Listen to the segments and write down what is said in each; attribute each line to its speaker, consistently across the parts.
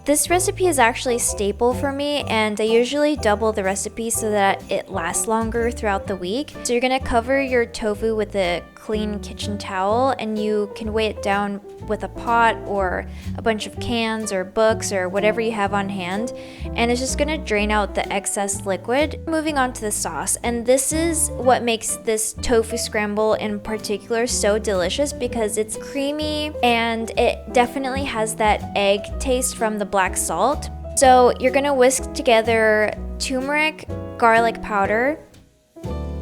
Speaker 1: This recipe is actually a staple for me, and I usually double the recipe so that it lasts longer throughout the week. So you're gonna cover your tofu with a clean kitchen towel, and you can weigh it down with a pot or a bunch of cans or books or whatever you have on hand, and it's just gonna drain out the excess liquid. Moving on to the sauce, and this is what makes this tofu scramble in particular so delicious because it's creamy and it definitely has that egg taste from the black salt. So you're gonna whisk together turmeric, garlic powder,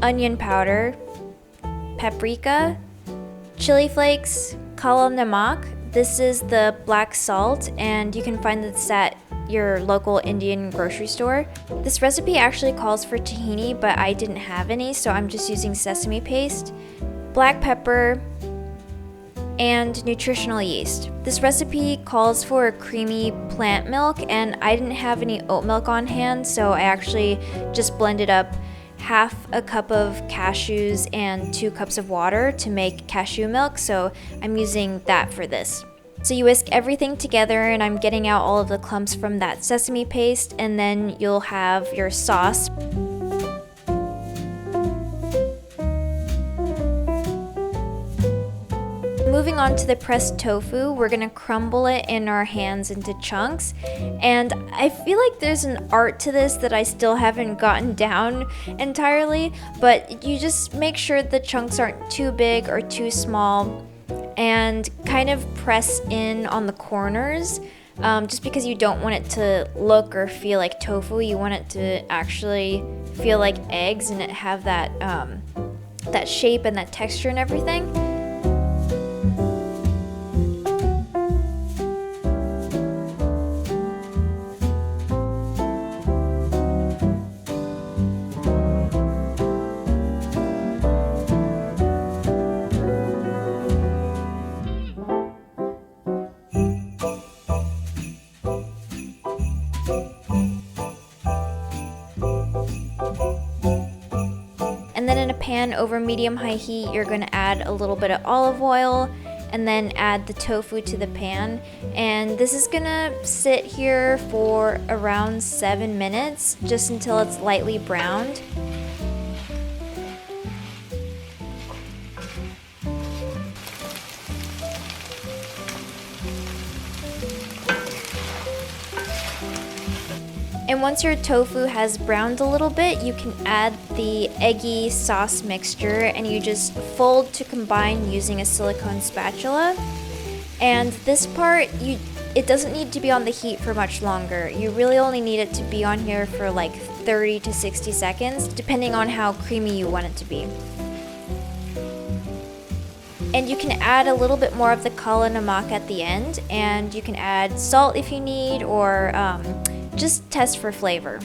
Speaker 1: onion powder, paprika, chili flakes, kala namak. This is the black salt, and you can find this at your local Indian grocery store. This recipe actually calls for tahini, but I didn't have any, so I'm just using sesame paste, black pepper, and nutritional yeast. This recipe calls for creamy plant milk, and I didn't have any oat milk on hand, so I actually just blended up half a cup of cashews and 2 cups of water to make cashew milk, so I'm using that for this. So you whisk everything together, and I'm getting out all of the clumps from that sesame paste, and then you'll have your sauce. Moving on to the pressed tofu, we're gonna crumble it in our hands into chunks, and I feel like there's an art to this that I still haven't gotten down entirely, but you just make sure the chunks aren't too big or too small, and kind of press in on the corners, just because you don't want it to look or feel like tofu. You want it to actually feel like eggs and it have that that shape and that texture and everything. And then in a pan over medium-high heat, you're going to add a little bit of olive oil and then add the tofu to the pan. And this is going to sit here for around 7 minutes, just until it's lightly browned. And once your tofu has browned a little bit, you can add the eggy sauce mixture, and you just fold to combine using a silicone spatula. And this part, it doesn't need to be on the heat for much longer. You really only need it to be on here for like 30 to 60 seconds, depending on how creamy you want it to be. And you can add a little bit more of the kala namak at the end, and you can add salt if you need, or just test for flavor.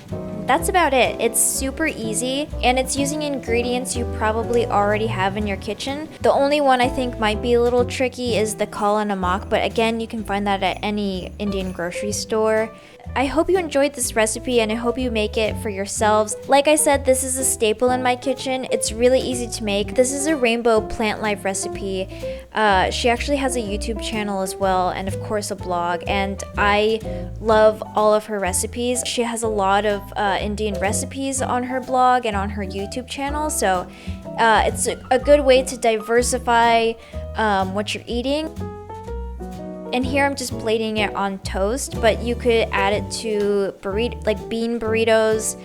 Speaker 1: That's about it. It's super easy, and it's using ingredients you probably already have in your kitchen. The only one I think might be a little tricky is the kala namak, but again, you can find that at any Indian grocery store. I hope you enjoyed this recipe, and I hope you make it for yourselves. Like I said, this is a staple in my kitchen. It's really easy to make. This is a rainbow plant life recipe. She actually has a YouTube channel as well, and of course a blog, and I love all of her recipes. She has a lot of Indian recipes on her blog and on her YouTube channel, so it's a good way to diversify what you're eating. And here I'm just plating it on toast, but you could add it to bean burritos.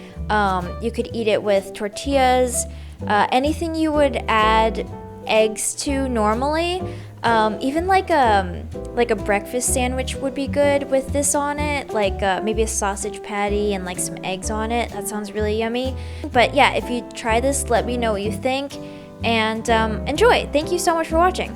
Speaker 1: You could eat it with tortillas, anything you would add eggs to normally. Even like a breakfast sandwich would be good with this on it, like maybe a sausage patty and like some eggs on it. That sounds really yummy. But yeah, if you try this, let me know what you think, and enjoy. Thank you so much for watching.